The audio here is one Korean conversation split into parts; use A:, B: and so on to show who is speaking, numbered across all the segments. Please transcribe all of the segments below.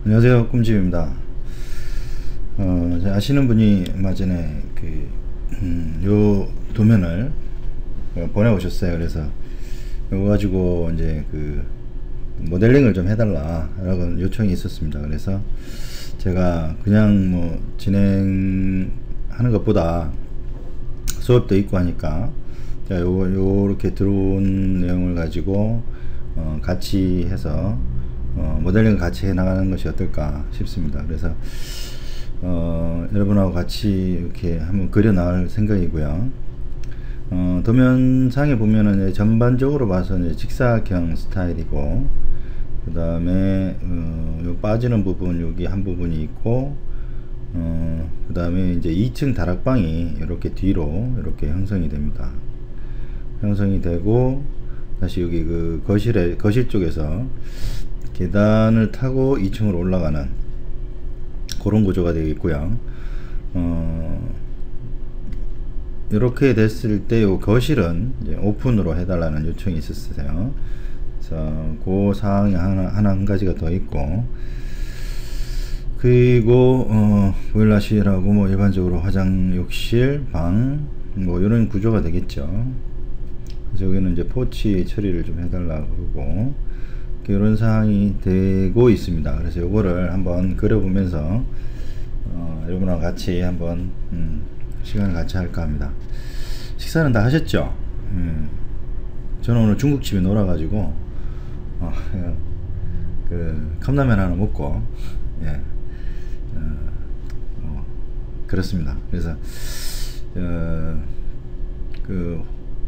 A: 안녕하세요, 꿈집입니다. 아시는 분이 얼마 전에 요 도면을 보내오셨어요. 그래서 이거 가지고 이제 모델링을 좀 해달라 라고 요청이 있었습니다. 그래서 제가 그냥 뭐 진행하는 것보다 수업도 있고 하니까 자, 요렇게 들어온 내용을 가지고 같이 해서 모델링을 같이 해 나가는 것이 어떨까 싶습니다. 그래서 여러분하고 같이 이렇게 한번 그려 나갈 생각이고요. 도면상에 보면은 전반적으로 봐서 이제 직사각형 스타일이고, 그 다음에 요 빠지는 부분 여기 한 부분이 있고, 그 다음에 이제 2층 다락방이 이렇게 뒤로 이렇게 형성이 됩니다. 형성이 되고, 다시 여기 거실 쪽에서 계단을 타고 2층으로 올라가는 그런 구조가 되겠고요. 이렇게 됐을 때 요 거실은 이제 오픈으로 해달라는 요청이 있었어요. 그래서 그 사항이 한 가지가 더 있고, 그리고 보일러실하고 뭐 일반적으로 화장, 욕실, 방 뭐 이런 구조가 되겠죠. 그래서 여기는 이제 포치 처리를 좀 해달라고 그러고 이런 사항이 되고 있습니다. 그래서 요거를 한번 그려보면서 여러분하고 같이 한번 시간을 같이 할까 합니다. 식사는 다 하셨죠? 저는 오늘 중국집에 놀아가지고 컵라면 하나 먹고, 예, 그렇습니다. 그래서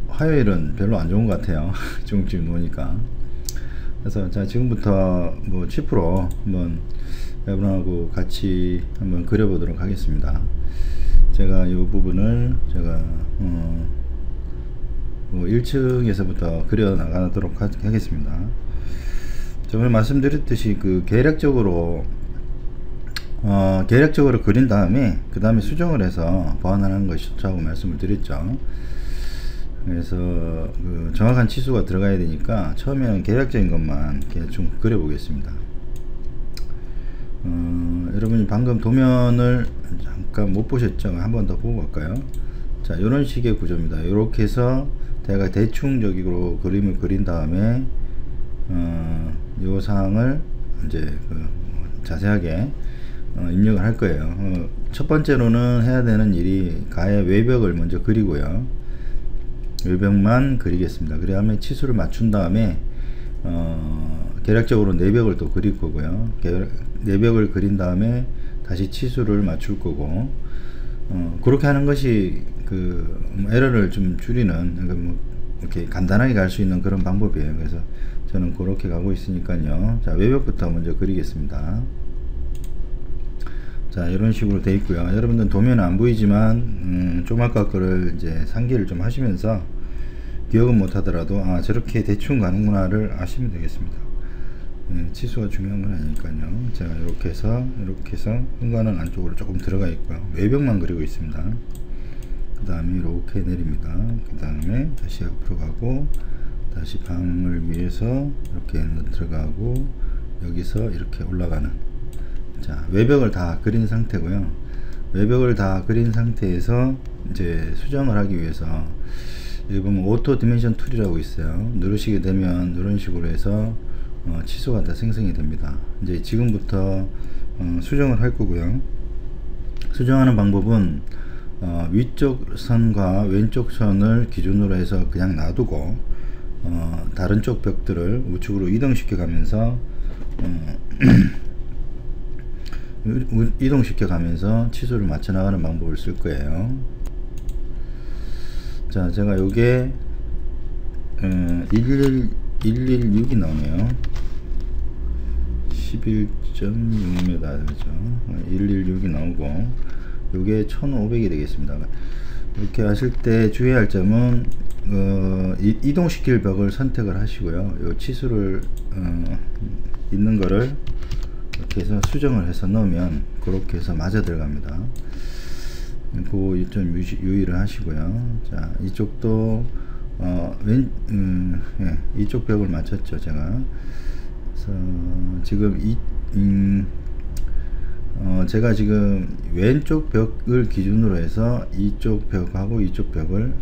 A: 화요일은 별로 안 좋은 것 같아요. 중국집에 노니까. 그래서 자, 지금부터 뭐 치프로 한번 여러분하고 같이 한번 그려보도록 하겠습니다. 제가 이 부분을 제가 뭐 1층에서부터 그려 나가도록 하겠습니다. 저번에 말씀드렸듯이 계략적으로 그린 다음에 그 다음에 수정을 해서 보완하는 것이 좋다고 말씀을 드렸죠. 그래서 정확한 치수가 들어가야 되니까 처음에는 계략적인 것만 대충 그려 보겠습니다. 여러분이 방금 도면을 잠깐 못 보셨죠? 한 번 더 보고 갈까요? 자, 이런 식의 구조입니다. 이렇게 해서 제가 대충적으로 그림을 그린 다음에 요 사항을 이제 자세하게 입력을 할 거예요. 첫 번째로는 해야 되는 일이 가의 외벽을 먼저 그리고요. 외벽만 그리겠습니다. 그 다음에 치수를 맞춘 다음에 계략적으로 내벽을 또 그릴 거고요. 내벽을 그린 다음에 다시 치수를 맞출 거고, 그렇게 하는 것이 에러를 좀 줄이는, 이렇게 간단하게 갈 수 있는 그런 방법이에요. 그래서 저는 그렇게 가고 있으니까요. 자, 외벽부터 먼저 그리겠습니다. 자, 이런 식으로 되어 있고요. 여러분들 도면은 안 보이지만 좀 아까 거를 이제 상기를 좀 하시면서 기억은 못 하더라도 저렇게 대충 가는구나를 아시면 되겠습니다. 치수가 중요한 건 아니니까요. 자, 이렇게 해서 현관은 안쪽으로 조금 들어가 있고요. 외벽만 그리고 있습니다. 그 다음에 이렇게 내립니다. 그 다음에 다시 앞으로 가고, 다시 방을 위해서 이렇게 들어가고, 여기서 이렇게 올라가는. 자, 외벽을 다 그린 상태고요. 외벽을 다 그린 상태에서 이제 수정을 하기 위해서 여기 보면 오토 디멘션 툴이라고 있어요. 누르시게 되면 이런 식으로 해서 치수가 다 생성이 됩니다. 이제 지금부터 수정을 할 거고요. 수정하는 방법은 위쪽 선과 왼쪽 선을 기준으로 해서 그냥 놔두고 다른 쪽 벽들을 우측으로 이동시켜 가면서 치수를 맞춰 나가는 방법을 쓸 거예요. 자, 제가 요게 116이 나오네요. 11.6m 그죠? 116이 나오고, 요게 1500이 되겠습니다. 이렇게 하실 때 주의할 점은 이동시킬 벽을 선택을 하시고요. 요 치수를 있는 거를 이렇게 해서 수정을 해서 넣으면 그렇게 해서 맞아 들어갑니다. 그 좀 유의를 하시고요. 자, 이쪽도 이쪽 벽을 맞췄죠, 제가. 그래서 지금 제가 지금 왼쪽 벽을 기준으로 해서 이쪽 벽하고 이쪽 벽을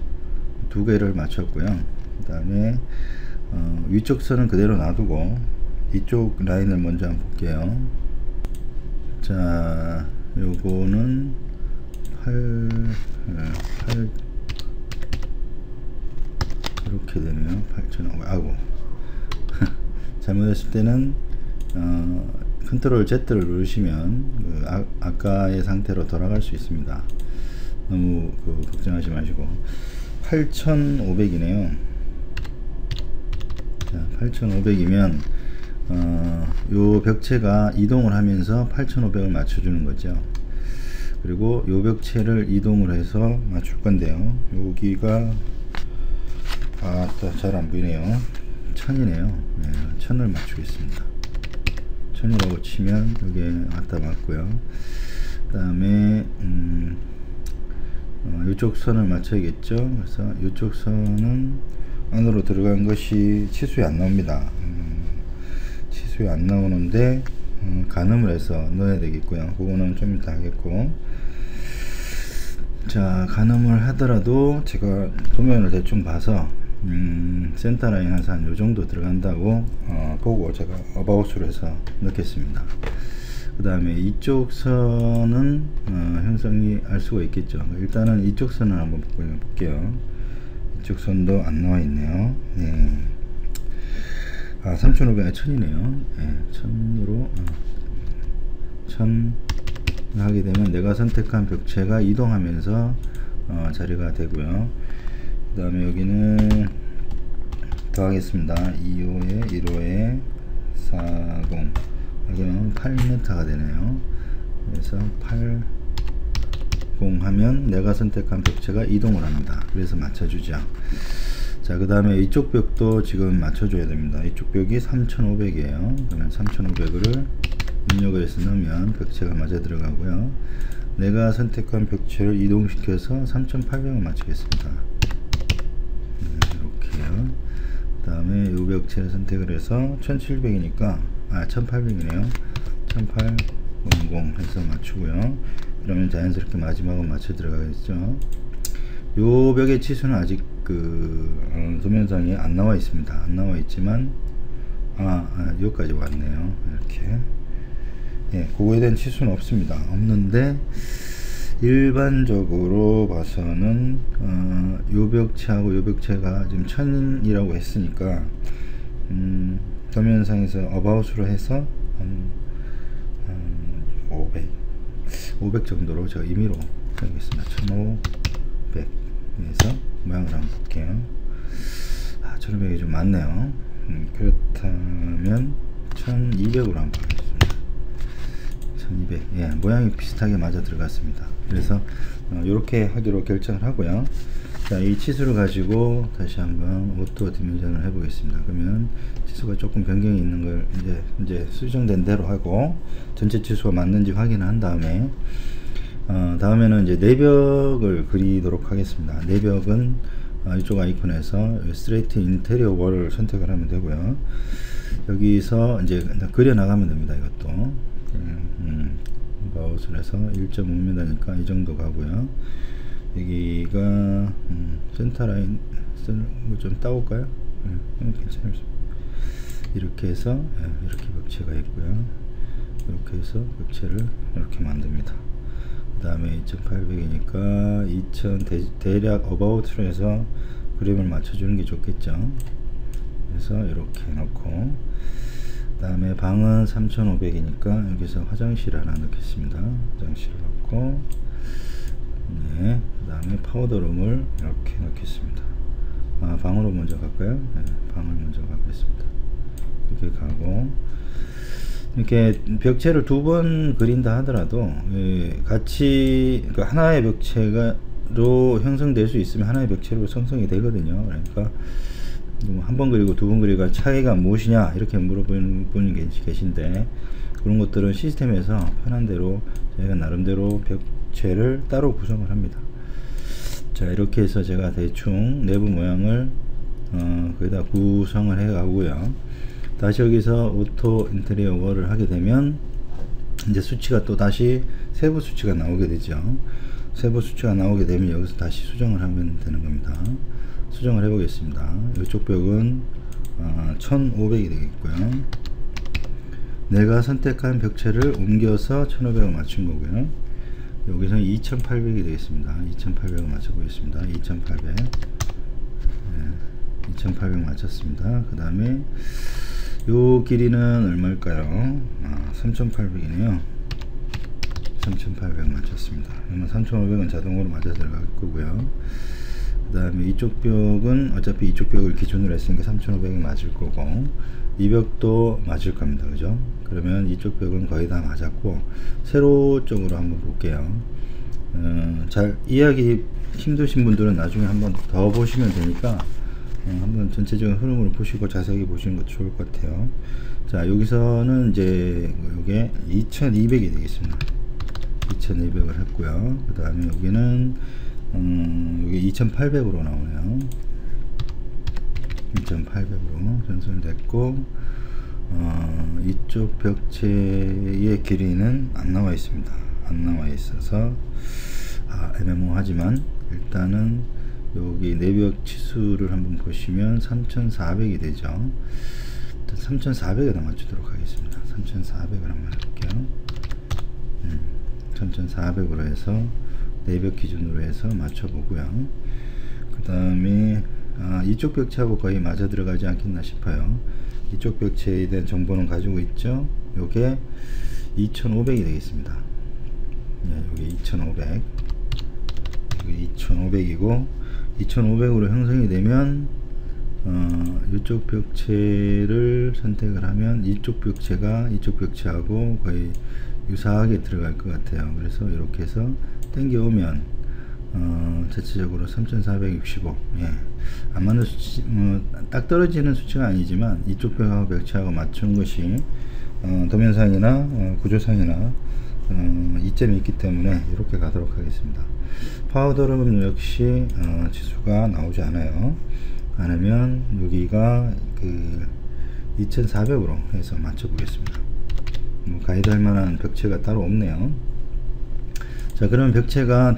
A: 두 개를 맞췄고요. 그 다음에 위쪽 선은 그대로 놔두고 이쪽 라인을 먼저 한번 볼게요. 자, 요거는 8 이렇게 되네요. 8,500. 아이고 잘못했을 때는 컨트롤 Z를 누르시면 그 아까의 상태로 돌아갈 수 있습니다. 너무 걱정하지 마시고 8,500이네요. 자, 8,500이면 요 벽체가 이동을 하면서 8,500을 맞춰주는 거죠. 그리고 요 벽체를 이동을 해서 맞출 건데요. 여기가 잘 안 보이네요. 1000이네요. 네, 1000을 맞추겠습니다. 1000이라고 치면 여기에 갖다 맞고요. 그 다음에 이쪽 선을 맞춰야겠죠. 그래서 이쪽 선은 안으로 들어간 것이 치수에 안 나옵니다. 치수에 안 나오는데 가늠을 해서 넣어야 되겠고요. 그거는 좀 이따 하겠고, 자, 가늠을 하더라도 제가 도면을 대충 봐서 센터 라인 한 요정도 들어간다고 보고 제가 어바웃으로 해서 넣겠습니다. 그 다음에 이쪽 선은 형성이 알 수가 있겠죠. 일단은 이쪽 선을 한번 볼게요. 이쪽 선도 안 나와 있네요. 네. 3,500에 1000이네요. 네, 1000으로 1000 하게 되면 내가 선택한 벽체가 이동하면서 자리가 되고요. 그 다음에 여기는 더하겠습니다. 2호에 1호에 40 여기는 8m가 되네요. 그래서 80 하면 내가 선택한 벽체가 이동을 합니다. 그래서 맞춰주죠. 자, 그 다음에 이쪽 벽도 지금 맞춰줘야 됩니다. 이쪽 벽이 3,500이에요. 그러면 3,500을 입력을 해서 넣으면 벽체가 맞아 들어가고요. 내가 선택한 벽체를 이동시켜서 3,800을 맞추겠습니다. 이렇게요. 그 다음에 이 벽체를 선택을 해서 1700이니까 1800이네요. 1800 해서 맞추고요. 그러면 자연스럽게 마지막은 맞춰 들어가겠죠. 요 벽의 치수는 아직 도면상에 안 나와 있습니다. 안 나와 있지만 여기까지 왔네요. 이렇게. 예, 그거에 대한 치수는 없습니다. 없는데 일반적으로 봐서는 요 벽체하고 요 벽체가 지금 1000이라고 했으니까 도면상에서 어바웃으로 해서 500 정도로 제가 임의로 하겠습니다. 1500 해서 모양을 한번 볼게요. 1500이 좀 많네요. 그렇다면 1200으로 한번 보겠습니다. 1200. 예, 모양이 비슷하게 맞아 들어갔습니다. 그래서 이렇게 하기로 결정을 하고요. 자, 이 치수를 가지고 다시 한번 오토 디멘전을 해 보겠습니다. 그러면 치수가 조금 변경이 있는 걸 이제 수정된 대로 하고 전체 치수가 맞는지 확인을 한 다음에 다음에는 이제 내벽을 그리도록 하겠습니다. 내벽은 이쪽 아이콘에서 스트레이트 인테리어 월을 선택을 하면 되고요. 여기서 이제 그려 나가면 됩니다. 이것도 마우스를 해서 1.5m니까 이 정도 가고요. 여기가 센터 라인 좀 따올까요? 괜찮습니다. 이렇게 해서 이렇게 벽체가 있고요. 이렇게 해서 벽체를 이렇게 만듭니다. 그 다음에 2800이니까 2000 대략 어바웃으로 해서 그림을 맞춰주는 게 좋겠죠. 그래서 이렇게 놓고, 그 다음에 방은 3500이니까 여기서 화장실 하나 넣겠습니다. 화장실을 넣고, 네, 그 다음에 파우더룸을 이렇게 넣겠습니다. 방으로 먼저 갈까요? 네, 방을 먼저 가겠습니다. 이렇게 가고, 이렇게 벽체를 두 번 그린다 하더라도 같이 하나의 벽체로 형성될 수 있으면 하나의 벽체로 형성이 되거든요. 그러니까 한 번 그리고 두 번 그리고 차이가 무엇이냐 이렇게 물어보는 분이 계신데, 그런 것들은 시스템에서 편한 대로 저희가 나름대로 벽체를 따로 구성을 합니다. 자, 이렇게 해서 제가 대충 내부 모양을 거기다 구성을 해 가고요. 다시 여기서 오토 인테리어 월을 하게 되면 이제 수치가 또 다시 세부 수치가 나오게 되죠. 세부 수치가 나오게 되면 여기서 다시 수정을 하면 되는 겁니다. 수정을 해 보겠습니다. 이쪽 벽은 1500이 되겠고요. 내가 선택한 벽체를 옮겨서 1500을 맞춘 거고요. 여기서는 2800이 되겠습니다. 2800을 맞춰 보겠습니다. 2800. 네, 2800 맞췄습니다. 그 다음에 요 길이는 얼마일까요? 3800이네요. 3800 맞췄습니다. 그러면 3500은 자동으로 맞아 들어갈 거고요. 그 다음에 이쪽 벽은 어차피 이쪽 벽을 기준으로 했으니까 3500이 맞을 거고, 이 벽도 맞을 겁니다. 그죠? 그러면 이쪽 벽은 거의 다 맞았고, 세로 쪽으로 한번 볼게요. 잘 이해하기 힘드신 분들은 나중에 한번 더 보시면 되니까 한번 전체적인 흐름을 보시고 자세하게 보시는 것도 좋을 것 같아요. 자, 여기서는 이제 요게 2200이 되겠습니다. 2200을 했고요. 그 다음에 여기는 여기 2800으로 나오네요. 2800으로 전송됐고, 이쪽 벽체의 길이는 안 나와 있습니다. 안 나와 있어서 애매모호하지만 일단은 여기 내벽 치수를 한번 보시면 3400이 되죠. 3400에다 맞추도록 하겠습니다. 3400을 한번 해볼게요. 3400으로 해서 내벽 기준으로 해서 맞춰보고요. 그 다음에 이쪽 벽체하고 거의 맞아 들어가지 않겠나 싶어요. 이쪽 벽체에 대한 정보는 가지고 있죠. 요게 2500이 되겠습니다. 네, 요게 2500. 요게 2500이고, 2500으로 형성이 되면 이쪽 벽체를 선택을 하면 이쪽 벽체가 이쪽 벽체하고 거의 유사하게 들어갈 것 같아요. 그래서 이렇게 해서 당겨 오면 전체적으로 3465. 예. 안 맞는 수치, 딱 떨어지는 수치가 아니지만 이쪽 벽하고 벽체하고 맞춘 것이 도면상이나 구조상이나 이점이 있기 때문에 이렇게 가도록 하겠습니다. 파우더룸 역시 지수가 나오지 않아요. 안 하면 여기가 그 2400으로 해서 맞춰 보겠습니다. 뭐 가이드 할 만한 벽체가 따로 없네요. 자, 그러면 벽체가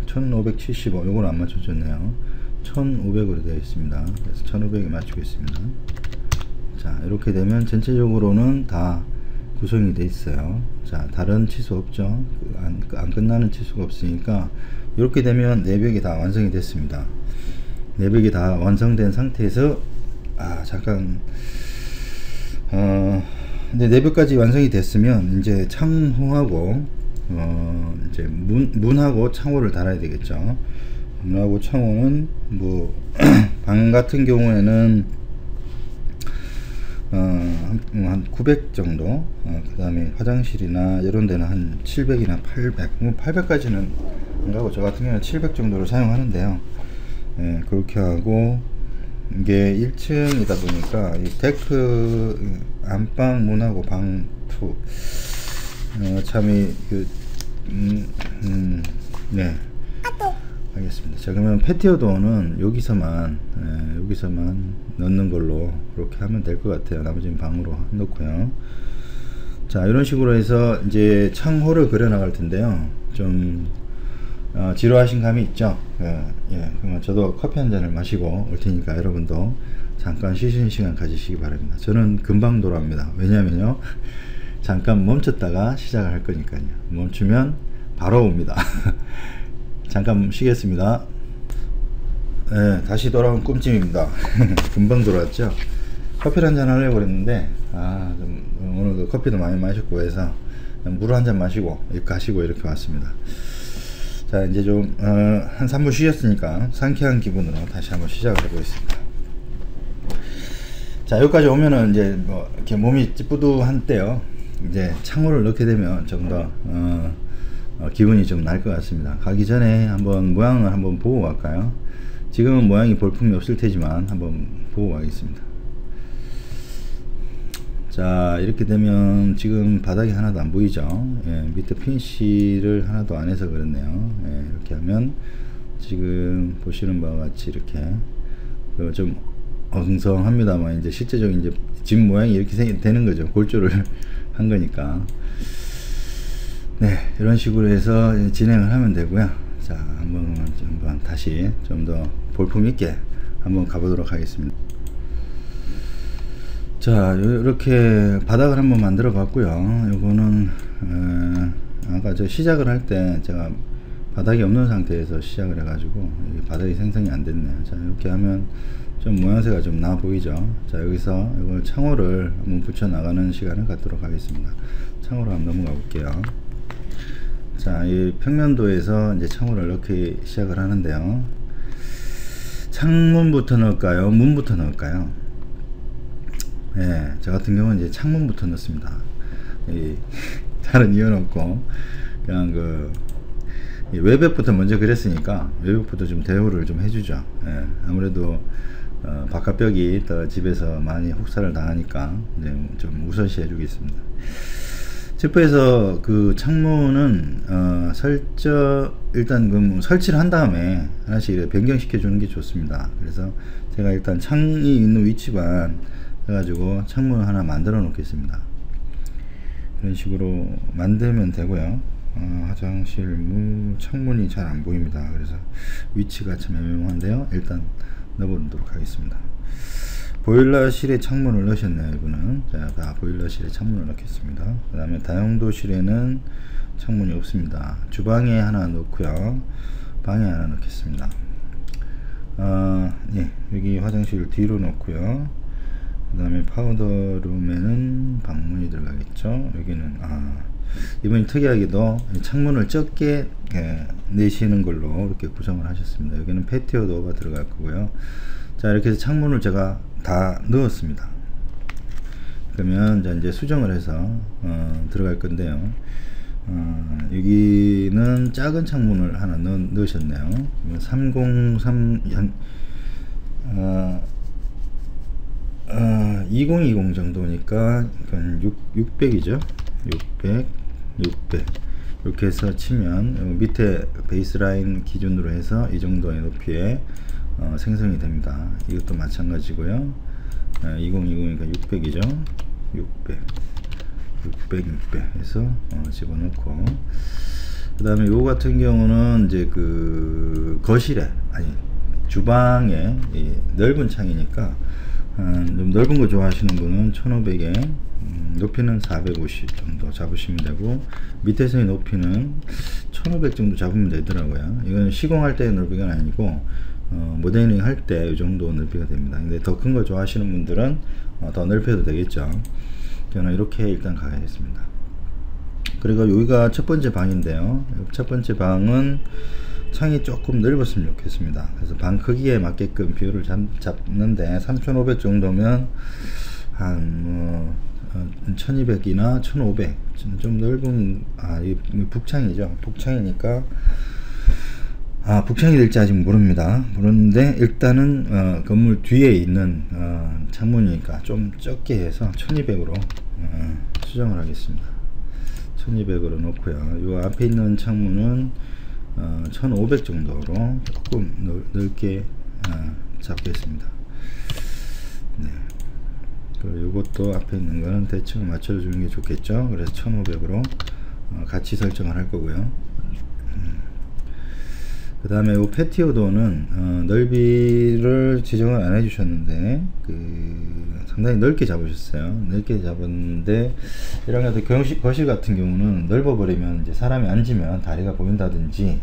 A: 1575, 요걸 안 맞춰줬네요. 1500으로 되어 있습니다. 그래서 1500에 맞추겠습니다. 자, 이렇게 되면 전체적으로는 다 구성이 되어 있어요. 자, 다른 치수 없죠. 안 끝나는 치수가 없으니까 이렇게 되면 내벽이 다 완성이 됐습니다. 내벽이 다 완성된 상태에서 잠깐 근데 내벽까지 완성이 됐으면 이제 창호하고 이제 문하고 창호를 달아야 되겠죠. 문하고 창호는 뭐 방 같은 경우에는 한 900 정도, 그 다음에 화장실이나 이런 데는 한 700이나 800, 뭐 800까지는 안 가고 저 같은 경우는 700 정도를 사용하는데요. 예, 그렇게 하고, 이게 1층이다 보니까 이 데크 안방 문하고 방2 참이 네, 알겠습니다. 자, 그러면 패티오 도어는 여기서만 넣는 걸로 그렇게 하면 될 것 같아요. 나머지는 방으로 넣고요. 자, 이런 식으로 해서 이제 창호를 그려 나갈 텐데요. 좀 지루하신 감이 있죠. 예, 그러면 저도 커피 한 잔을 마시고 올 테니까 여러분도 잠깐 쉬시는 시간 가지시기 바랍니다. 저는 금방 돌아옵니다. 왜냐면요, 잠깐 멈췄다가 시작을 할 거니까요. 멈추면 바로 옵니다. 잠깐 쉬겠습니다. 네, 다시 돌아온 꿈찜입니다. 금방 돌아왔죠. 커피를 한잔 하려고 그랬는데 오늘도 커피도 많이 마셨고 해서 물 한 잔 마시고 가시고 이렇게 왔습니다. 자, 이제 좀 한 3분 쉬셨으니까 상쾌한 기분으로 다시 한번 시작을 해보겠습니다. 자, 여기까지 오면은 이제 뭐 이렇게 몸이 찌뿌두한 때요, 이제 창호를 넣게 되면 좀 더 기분이 좀 날 것 같습니다. 가기 전에 한번 모양을 한번 보고 갈까요? 지금은 모양이 볼품이 없을 테지만 한번 보고 가겠습니다. 자, 이렇게 되면 지금 바닥이 하나도 안 보이죠. 예, 밑에 피니쉬를 하나도 안 해서 그렇네요. 예, 이렇게 하면 지금 보시는 바와 같이 이렇게 좀 엉성합니다만 이제 실제적인 이제 집 모양이 이렇게 되는 거죠. 골조를 한 거니까. 네, 이런 식으로 해서 진행을 하면 되고요. 자, 한번 다시 좀 더 볼품 있게 한번 가보도록 하겠습니다. 자, 이렇게 바닥을 한번 만들어 봤고요. 요거는 아까 저 시작을 할 때 제가 바닥이 없는 상태에서 시작을 해 가지고 바닥이 생성이 안 됐네요. 자, 이렇게 하면 좀 모양새가 좀 나 보이죠. 자, 여기서 이걸 창호를 한번 붙여 나가는 시간을 갖도록 하겠습니다. 창호로 한번 넘어가 볼게요. 자, 이 평면도에서 이제 창호를 넣기 시작을 하는데요. 창문부터 넣을까요? 문부터 넣을까요? 예, 저 같은 경우는 이제 창문부터 넣습니다. 다른 이유는 없고, 그냥 외벽부터 먼저 그렸으니까, 외벽부터 좀 대우를 좀 해주죠. 예, 아무래도, 바깥벽이 더 집에서 많이 혹사를 당하니까, 이제 좀 우선시 해주겠습니다. 제프에서 그 창문은 일단 설치를 한 다음에 하나씩 변경시켜 주는 게 좋습니다. 그래서 제가 일단 창이 있는 위치만 해가지고 창문을 하나 만들어 놓겠습니다. 이런 식으로 만들면 되고요. 화장실 창문이 잘 안 보입니다. 그래서 위치가 참 애매모호한데요. 일단 넣어보도록 하겠습니다. 보일러실에 창문을 넣으셨네요. 이분은. 자, 보일러실에 창문을 넣겠습니다. 그 다음에 다용도실에는 창문이 없습니다. 주방에 하나 넣고요. 방에 하나 넣겠습니다. 예, 여기 화장실 뒤로 넣고요. 그 다음에 파우더룸에는 방문이 들어가겠죠. 여기는 이분이 특이하게도 창문을 적게 내시는 걸로 이렇게 구성을 하셨습니다. 여기는 패티오 도어가 들어갈 거고요. 자, 이렇게 해서 창문을 제가 다 넣었습니다. 그러면 이제 수정을 해서 들어갈 건데요. 여기는 작은 창문을 하나 넣으셨네요. 303 2020 정도니까 600이죠. 600 이렇게 해서 치면 밑에 베이스라인 기준으로 해서 이 정도의 높이에 생성이 됩니다. 이것도 마찬가지고요. 2020이니까 600이죠. 600 해서 집어넣고, 그 다음에 요거 같은 경우는 이제 주방에 넓은 창이니까 좀 넓은 거 좋아하시는 분은 1500에 높이는 450 정도 잡으시면 되고, 밑에서의 높이는 1500 정도 잡으면 되더라고요. 이건 시공할 때의 넓이가 아니고 모델링 할 때 이 정도 넓이가 됩니다. 근데 더 큰 거 좋아하시는 분들은 더 넓혀도 되겠죠. 저는 이렇게 일단 가겠습니다. 그리고 여기가 첫 번째 방인데요. 첫 번째 방은 창이 조금 넓었으면 좋겠습니다. 그래서 방 크기에 맞게끔 비율을 잡는데 3500 정도면 한 1200이나 1500 좀 넓은 이 북창이죠. 북창이니까 북창이 될지 아직 모르는데 일단은 건물 뒤에 있는 창문이니까 좀 적게 해서 1200으로 수정을 하겠습니다. 1200으로 놓고요. 요 앞에 있는 창문은 1500 정도로 조금 넓게 잡겠습니다. 네. 그리고 요것도 앞에 있는 거는 대칭을 맞춰주는 게 좋겠죠. 그래서 1500으로 같이 설정을 할 거고요. 그 다음에 요 패티오도는 넓이를 지정을 안 해주셨는데 상당히 넓게 잡으셨어요. 넓게 잡았는데 이런 게 거실 같은 경우는 넓어버리면 이제 사람이 앉으면 다리가 보인다든지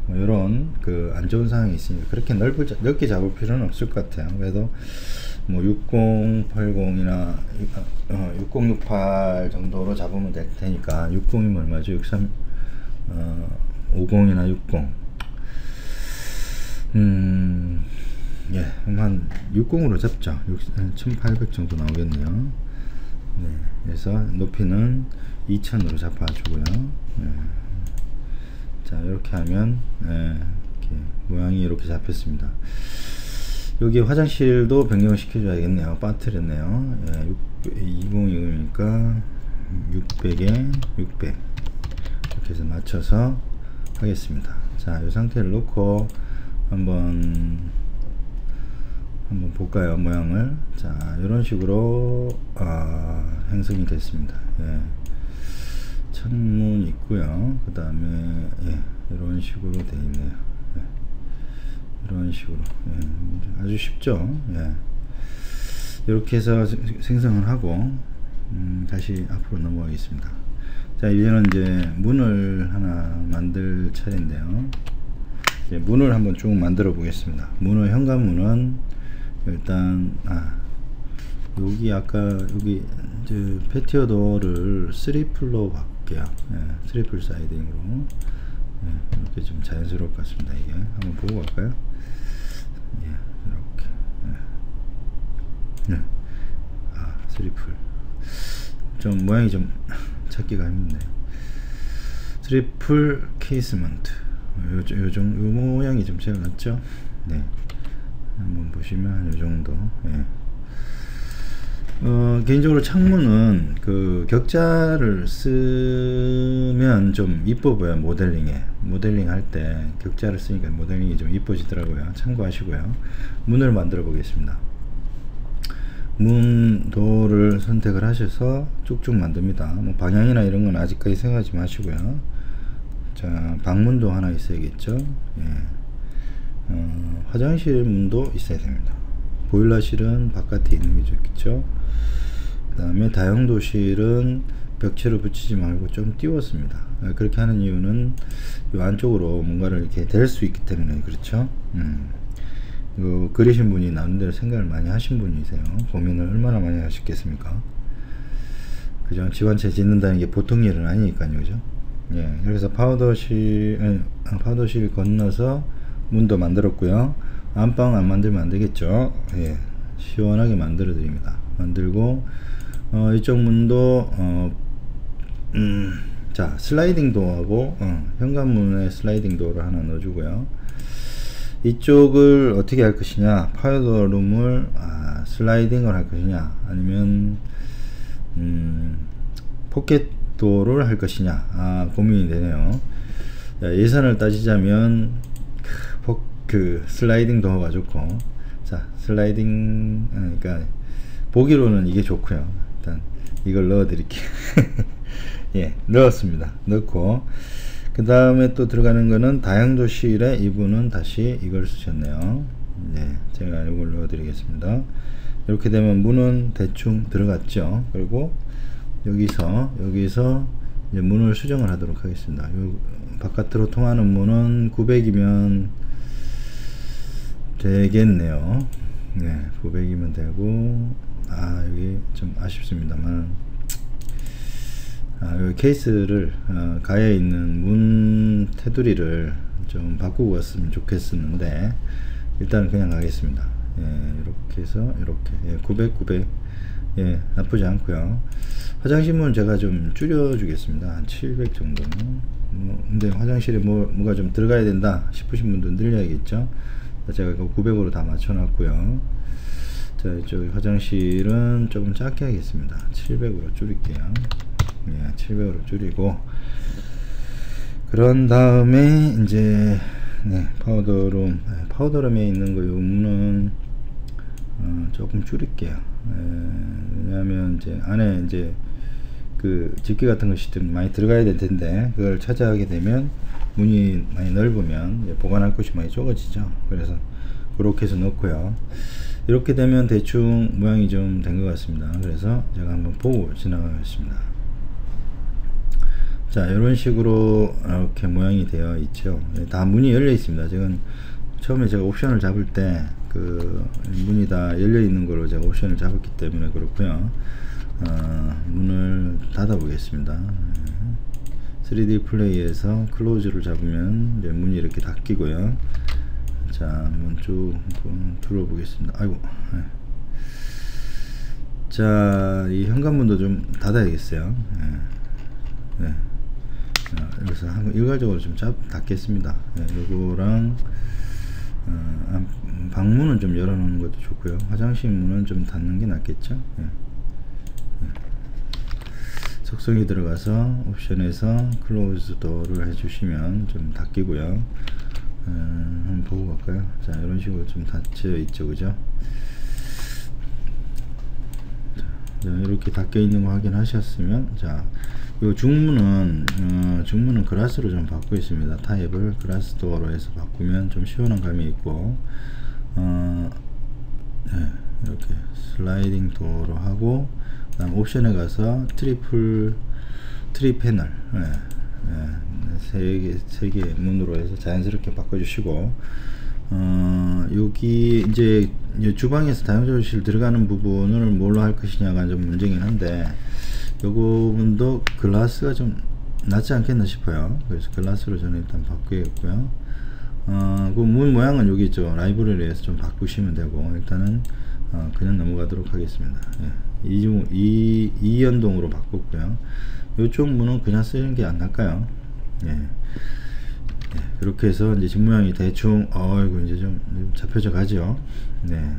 A: 뭐 이런 안 좋은 상황이 있으니까 그렇게 넓게 잡을 필요는 없을 것 같아요. 그래도 뭐 6080이나 6068 정도로 잡으면 되니까 60이면 얼마죠? 63 50이나 60 예, 한 60으로 잡죠. 1800 정도 나오겠네요. 네, 그래서 높이는 2000으로 잡아주고요. 예. 자, 이렇게 하면 이렇게 모양이 이렇게 잡혔습니다. 여기 화장실도 변경을 시켜줘야겠네요. 빠뜨렸네요. 2020이니까 600에 600 이렇게 해서 맞춰서 하겠습니다. 자, 이 상태를 놓고 한번 한번 볼까요? 모양을. 자, 이런 식으로 형성이 됐습니다. 예. 창문 있고요. 그 다음에 예, 이런 식으로 되어 있네요. 예. 이런 식으로 예. 아주 쉽죠. 예. 이렇게 해서 생성을 하고 다시 앞으로 넘어가겠습니다. 자, 이제는 이제 문을 하나 만들 차례인데요. 이제 문을 한번 쭉 만들어 보겠습니다. 문의 현관문은 일단 여기 아까 여기 이제 패티오 도어를 3풀로 바꿀게요. 예, 3풀 사이딩으로. 예, 이렇게 좀 자연스러울 것 같습니다. 이게 한번 보고 갈까요? 예, 이렇게. 예. 3풀. 좀 모양이 좀 찾기가 힘든데. 3풀 케이스먼트. 요 모양이 좀 제일 낫죠? 네. 한번 보시면 이 정도. 예. 개인적으로 창문은 그 격자를 쓰면 좀 이뻐 보여요. 모델링 할 때 격자를 쓰니까 모델링이 좀 이뻐지더라고요. 참고하시고요. 문을 만들어 보겠습니다. 문 도어를 선택을 하셔서 쭉쭉 만듭니다. 뭐 방향이나 이런 건 아직까지 생각하지 마시고요. 자, 방문도 하나 있어야겠죠. 예. 화장실 문도 있어야 됩니다. 보일러실은 바깥에 있는 게 좋겠죠. 그 다음에 다용도실은 벽체로 붙이지 말고 좀 띄웠습니다. 그렇게 하는 이유는 이 안쪽으로 뭔가를 이렇게 댈 수 있기 때문에 그렇죠. 이거 그리신 분이 나름대로 생각을 많이 하신 분이세요. 고민을 얼마나 많이 하셨겠습니까? 그죠? 집 한 채 짓는다는 게 보통 일은 아니니까요. 그죠? 예, 그래서 파우더실 건너서 문도 만들었고요. 안방 안 만들면 안 되겠죠. 예, 시원하게 만들어 드립니다. 만들고 이쪽 문도 자, 슬라이딩 도어하고 현관문에 슬라이딩 도어를 하나 넣어주고요. 이쪽을 어떻게 할 것이냐, 파우더룸을 슬라이딩을 할 것이냐, 아니면 포켓도어를 할 것이냐, 고민이 되네요. 예산을 따지자면 그 슬라이딩 도어가 좋고, 자, 슬라이딩, 그러니까 보기로는 이게 좋고요. 일단 이걸 넣어 드릴게요. 예, 넣었습니다. 넣고 그 다음에 또 들어가는 거는 다용도실에 이분은 다시 이걸 쓰셨네요. 네, 제가 이걸 넣어 드리겠습니다. 이렇게 되면 문은 대충 들어갔죠. 그리고 여기서 이제 문을 수정을 하도록 하겠습니다. 요 바깥으로 통하는 문은 900이면 되겠네요. 네, 900이면 되고, 여기 좀 아쉽습니다만, 여기 케이스를 가에 있는 문 테두리를 좀 바꾸고 왔으면 좋겠었는데 일단 그냥 가겠습니다. 예, 이렇게 해서 이렇게 900 예, 나쁘지 않고요. 화장실 문 제가 좀 줄여 주겠습니다. 한 700 정도. 근데 화장실에 뭐가 좀 들어가야 된다 싶으신 분들은 늘려야겠죠. 제가 이거 900으로 다 맞춰 놨고요. 자, 이쪽 화장실은 조금 작게 하겠습니다. 700으로 줄일게요. 예, 700으로 줄이고, 그런 다음에 이제 파우더룸에 있는 거 요 문은 조금 줄일게요. 왜냐하면 이제 안에 이제 그 집게 같은 것이 좀 많이 들어가야 될 텐데, 그걸 차지하게 되면 문이 많이 넓으면 보관할 곳이 많이 좁아지죠. 그래서 그렇게 해서 넣고요. 이렇게 되면 대충 모양이 좀 된 것 같습니다. 그래서 제가 한번 보고 지나가겠습니다. 자, 이런 식으로 이렇게 모양이 되어 있죠. 다 문이 열려 있습니다. 지금 처음에 제가 옵션을 잡을 때 그 문이 다 열려 있는 걸로 제가 옵션을 잡았기 때문에 그렇고요. 문을 닫아 보겠습니다. 3D 플레이에서 클로즈를 잡으면 이제 문이 이렇게 닫히고요. 자, 한번 쭉 둘러보겠습니다. 아이고. 자, 이 현관문도 좀 닫아야겠어요. 네. 여기서 한번 일괄적으로 좀 닫겠습니다. 요거랑 방문은 좀 열어놓는 것도 좋고요. 화장실 문은 좀 닫는 게 낫겠죠. 속성이 들어가서 옵션에서 클로즈 도어를 해주시면 좀 닫히고요. 한번 보고 갈까요? 자, 이런 식으로 좀 닫혀 있죠, 그죠? 자, 이렇게 닦여 있는 거 확인하셨으면, 자, 요 중문은 글라스로 좀 바꾸겠습니다. 타입을 글라스 도어로 해서 바꾸면 좀 시원한 감이 있고, 네, 이렇게 슬라이딩 도어로 하고, 그다음 옵션에 가서 트리 패널, 세 개 문으로 해서 자연스럽게 바꿔주시고, 여기 이제 주방에서 다용도실 들어가는 부분을 뭘로 할 것이냐가 좀 문제긴 한데, 요 부분도 글라스가 좀 낫지 않겠나 싶어요. 그래서 글라스로 저는 일단 바꾸겠고요. 그 문 모양은 여기 있죠. 라이브러리에서 좀 바꾸시면 되고, 일단은 그냥 넘어가도록 하겠습니다. 예. 이연동으로 바꿨고요. 이쪽 문은 그냥 쓰는 게 안 날까요? 예. 예. 이렇게 해서 이제 집 모양이 대충 이거 이제 좀 잡혀져 가죠. 네.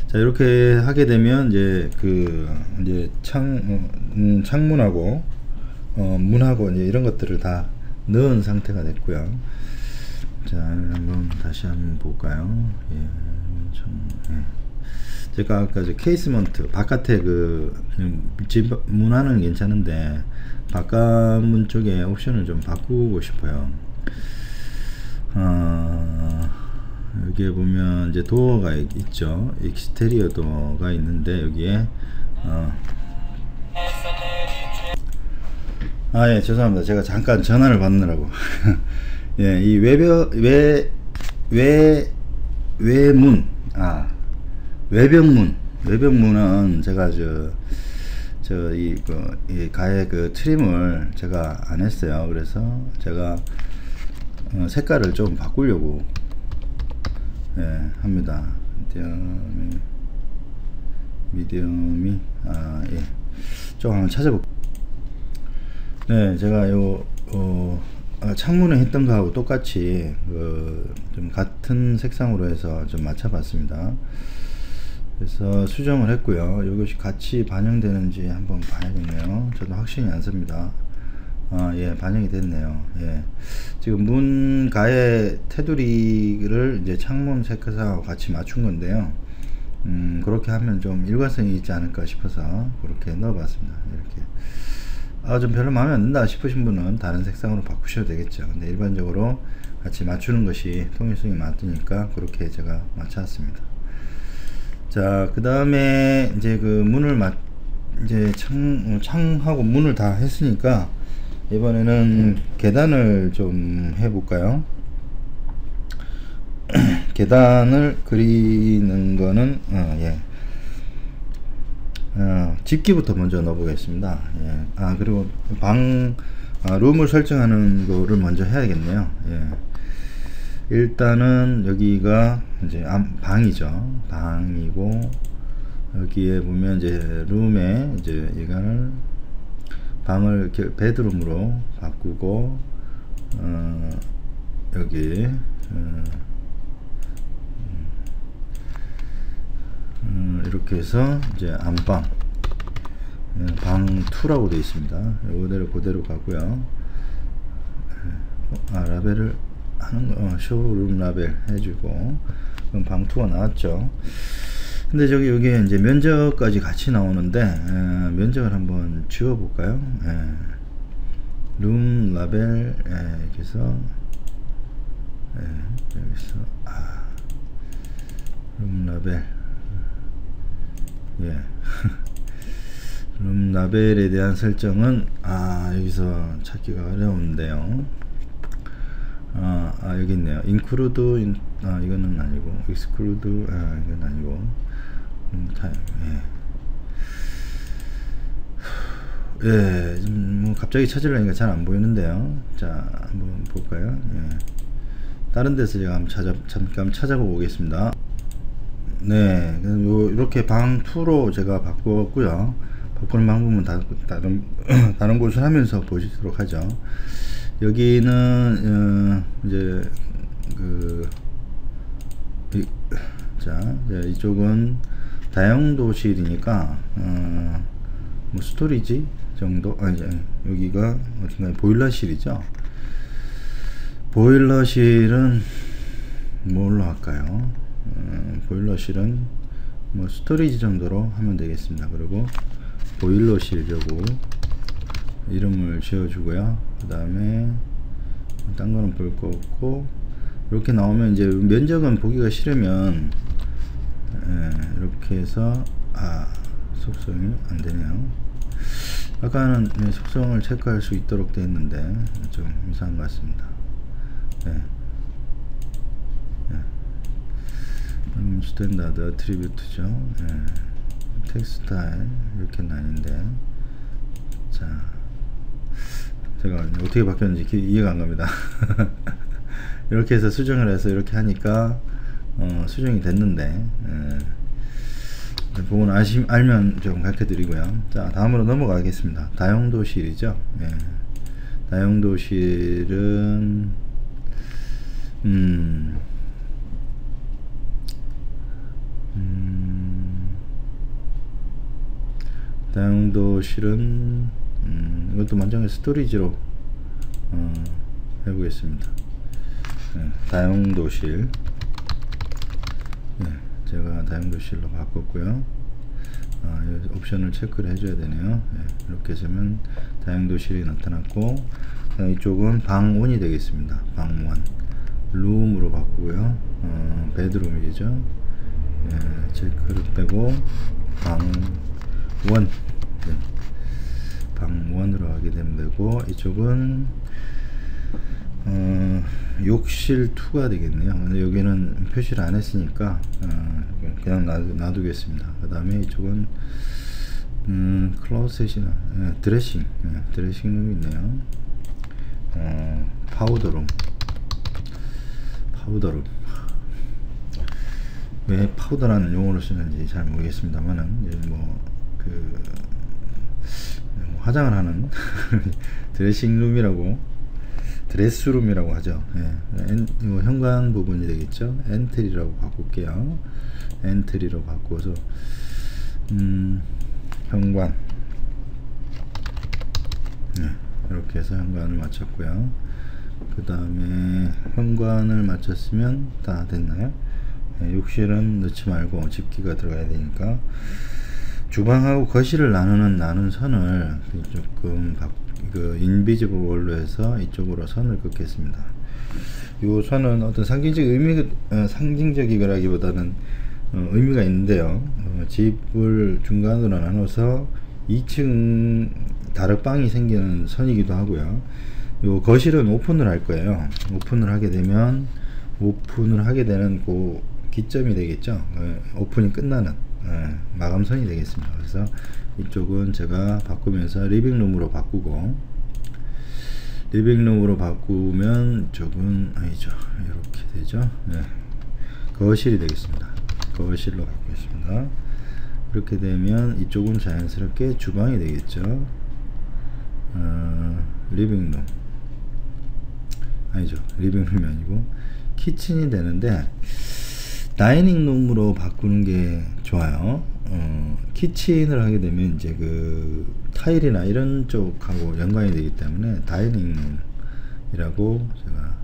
A: 자, 이렇게 하게 되면 이제 창문하고 문하고 이제 이런 것들을 다 넣은 상태가 됐고요. 자, 다시 한번 볼까요? 예. 제가 아까 케이스먼트 바깥에 집 문화는 괜찮은데 바깥문 쪽에 옵션을 좀 바꾸고 싶어요. 여기에 보면 이제 도어가 있죠. 익스테리어 도어가 있는데, 여기에 예, 죄송합니다. 제가 잠깐 전화를 받느라고. 예, 이 외벽문은 제가 이 가해 트림을 제가 안 했어요. 그래서 제가 색깔을 좀 바꾸려고 합니다. 미디엄이 예, 좀 한번 찾아볼게요. 네, 제가 창문에 했던 거하고 똑같이 좀 같은 색상으로 해서 좀 맞춰봤습니다. 그래서 수정을 했고요. 이것이 같이 반영되는지 한번 봐야겠네요. 저도 확신이 안 섭니다. 예, 반영이 됐네요. 예, 지금 문 가에 테두리를 이제 창문 색상하고 같이 맞춘 건데요. 그렇게 하면 좀 일관성이 있지 않을까 싶어서 그렇게 넣어봤습니다. 이렇게 좀 별로 마음에 안 든다 싶으신 분은 다른 색상으로 바꾸셔도 되겠죠. 근데 일반적으로 같이 맞추는 것이 통일성이 맞으니까 그렇게 제가 맞춰왔습니다. 자, 그 다음에 이제 문을 이제 창하고 문을 다 했으니까 이번에는 계단을 좀 해볼까요? 계단을 그리는 거는 예. 집기부터 먼저 넣어보겠습니다. 예. 그리고 룸을 설정하는 거를 먼저 해야겠네요. 예. 일단은 여기가 이제 방이죠. 방이고, 여기에 보면 이제 룸에 이제 이거를 방을 베드룸으로 바꾸고, 여기 이렇게 해서 이제 안방 방 2라고 되어 있습니다. 그대로 가고요. 라벨을 하는 거, 쇼룸 라벨 해주고, 그럼 방 2가 나왔죠. 근데 여기에 이제 면적까지 같이 나오는데, 면적을 한번 지워볼까요? 룸 라벨, 이렇게 해서, 여기서, 룸 라벨, 예. 룸 라벨에 대한 설정은, 여기서 찾기가 어려운데요. 여기 있네요. include, 이거는 아니고, exclude, 이건 아니고, 예, 뭐 갑자기 찾으려니까 잘 안 보이는데요. 자, 한번 볼까요? 예. 다른 데서 제가 잠깐 찾아보고 오겠습니다. 네, 이렇게 방 2로 제가 바꾸었고요. 바꾸는 방법은 다른 곳을 하면서 보시도록 하죠. 여기는 이제 이쪽은 다용도실이니까 뭐 스토리지 정도, 여기가 어딘가에 보일러실이죠. 보일러실은 뭘로 할까요? 보일러실은 뭐 스토리지 정도로 하면 되겠습니다. 그리고 보일러실 려고 이름을 지어주고요. 그 다음에 딴 거는 볼 거 없고, 이렇게 나오면 이제 면적은 보기가 싫으면 이렇게 해서 속성이 안 되네요. 아까는 속성을 체크할 수 있도록 되어 있는데 좀 이상한 것 같습니다. 스탠다드 어트리뷰트죠. 텍스트 스타일 이렇게는 아닌데, 자, 제가 어떻게 바뀌었는지 이해가 안 갑니다. 이렇게 해서 수정을 해서 이렇게 하니까 수정이 됐는데, 그건 알면 좀 가르쳐 드리고요. 자, 다음으로 넘어가겠습니다. 다용도실이죠. 다용도실은 다용도실은 이것도 만장의 스토리지로 해보겠습니다. 다용도실, 제가 다용도실로 바꿨고요. 옵션을 체크를 해줘야 되네요. 이렇게 해서면 다용도실이 나타났고, 이쪽은 방1이 되겠습니다. 방1 룸으로 바꾸고요. 베드룸이죠. 체크를 빼고 방1, 방1으로 하게 되면 되고, 이쪽은 욕실2가 되겠네요. 근데 여기는 표시를 안 했으니까 그냥 놔두겠습니다. 그 다음에 이쪽은 클로셋이나 드레싱룸이 있네요. 파우더룸. 왜 파우더라는 용어를 쓰는지 잘 모르겠습니다만은, 화장을 하는 드레스룸이라고 하죠. 이거 현관 부분이 되겠죠. 엔트리라고 바꿀게요. 엔트리로 바꿔서 현관, 이렇게 해서 현관을 마쳤고요. 그 다음에 현관을 마쳤으면 다 됐나요? 욕실은 넣지 말고 집기가 들어가야 되니까, 주방하고 거실을 나누는 선을 조금 인비지블 월로 해서 이쪽으로 선을 긋겠습니다. 이 선은 어떤 상징적이라기보다는 의미가 있는데요. 집을 중간으로 나눠서 2층 다락방이 생기는 선이기도 하고요. 요 거실은 오픈을 할 거예요. 오픈을 하게 되는 그 기점이 되겠죠. 오픈이 끝나는 마감선이 되겠습니다. 그래서 이쪽은 제가 바꾸면서 리빙룸으로 바꾸고, 리빙룸으로 바꾸면 이쪽은 아니죠. 이렇게 되죠. 거실이 되겠습니다. 거실로 바꾸겠습니다. 이렇게 되면 이쪽은 자연스럽게 주방이 되겠죠. 리빙룸 아니죠. 리빙룸이 아니고 키친이 되는데, 다이닝룸으로 바꾸는 게 좋아요. 키친을 하게 되면 이제 그 타일이나 이런 쪽하고 연관이 되기 때문에 다이닝룸이라고 제가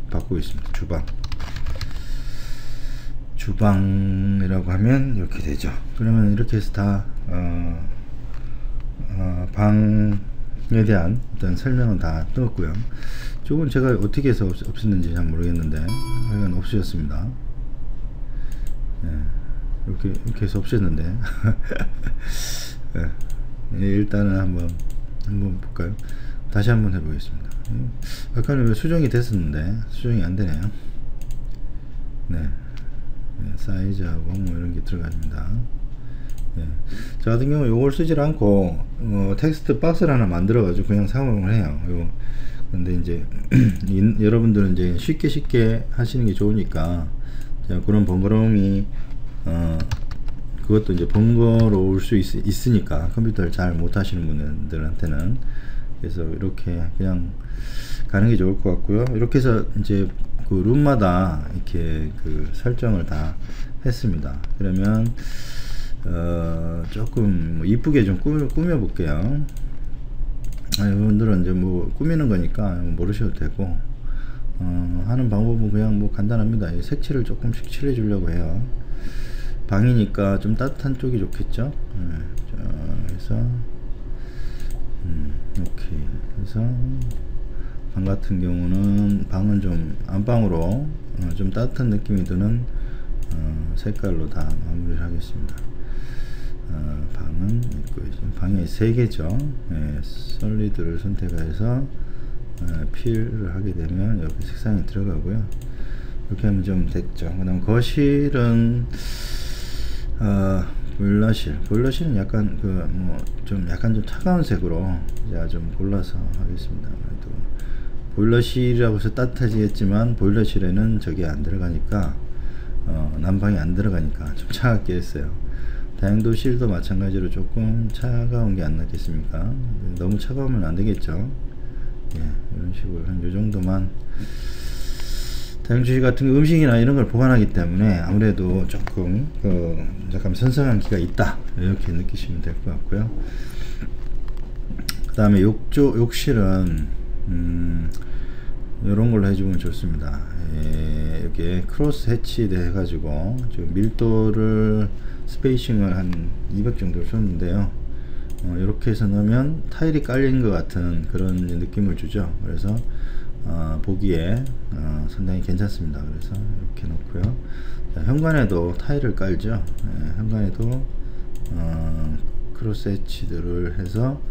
A: 바꾸고 있습니다. 주방이라고 하면 이렇게 되죠. 그러면 이렇게 해서 다 방에 대한 어떤 설명은 다 넣었고요. 조금 제가 어떻게 해서 없앴는지 잘 모르겠는데 하여간 없어졌습니다. 이렇게 해서 없앴는데 일단은 한번 볼까요? 다시 한번 해보겠습니다. 아까는 왜 수정이 됐었는데 수정이 안 되네요. 사이즈하고 뭐 이런 게 들어갑니다. 저 같은 경우 이걸 쓰질 않고 텍스트 박스를 하나 만들어 가지고 그냥 사용을 해요. 근데 이제 여러분들은 이제 쉽게 하시는 게 좋으니까, 그런 번거로움이 그것도 이제 번거로울 수 있으니까 컴퓨터를 잘 못하시는 분들한테는, 그래서 이렇게 그냥 가는 게 좋을 것 같고요. 이렇게 해서 이제 그 룸마다 이렇게 그 설정을 다 했습니다. 그러면 조금 뭐 이쁘게 좀 꾸며 볼게요. 여러분들은 이제 뭐 꾸미는 거니까 모르셔도 되고, 하는 방법은 그냥 뭐 간단합니다. 색칠을 조금씩 칠해 주려고 해요. 방이니까 좀 따뜻한 쪽이 좋겠죠. 자, 그래서 오케이. 그래서 방 같은 경우는 방은 좀 안방으로 좀 따뜻한 느낌이 드는 색깔로 다 마무리를 하겠습니다. 방은 있고, 방이 3개죠. 솔리드를 선택해서 필을 하게 되면 여기 색상이 들어가고요. 이렇게 하면 좀 됐죠. 그 다음 거실은 보일러실은 약간 좀 차가운 색으로 제가 좀 골라서 하겠습니다. 그래도 보일러실이라고 해서 따뜻해지겠지만 보일러실에는 저게 안 들어가니까 난방이 안 들어가니까 좀 차갑게 했어요. 다용도실도 마찬가지로 조금 차가운 게 안 낫겠습니까? 너무 차가우면 안 되겠죠. 예, 이런 식으로 한 요 정도만. 다용도실 같은 음식이나 이런 걸 보관하기 때문에 아무래도 조금 약간 선선한 기가 있다, 이렇게 느끼시면 될 것 같고요. 그 다음에 욕실은 이런 걸로 해주면 좋습니다. 이렇게 크로스 해치드 해가지고 지금 밀도를 스페이싱을 한 200 정도 줬는데요. 이렇게 해서 넣으면 타일이 깔린 것 같은 그런 느낌을 주죠. 그래서 보기에 상당히 괜찮습니다. 그래서 이렇게 놓고요. 자, 현관에도 타일을 깔죠. 현관에도 크로스 해치드를 해서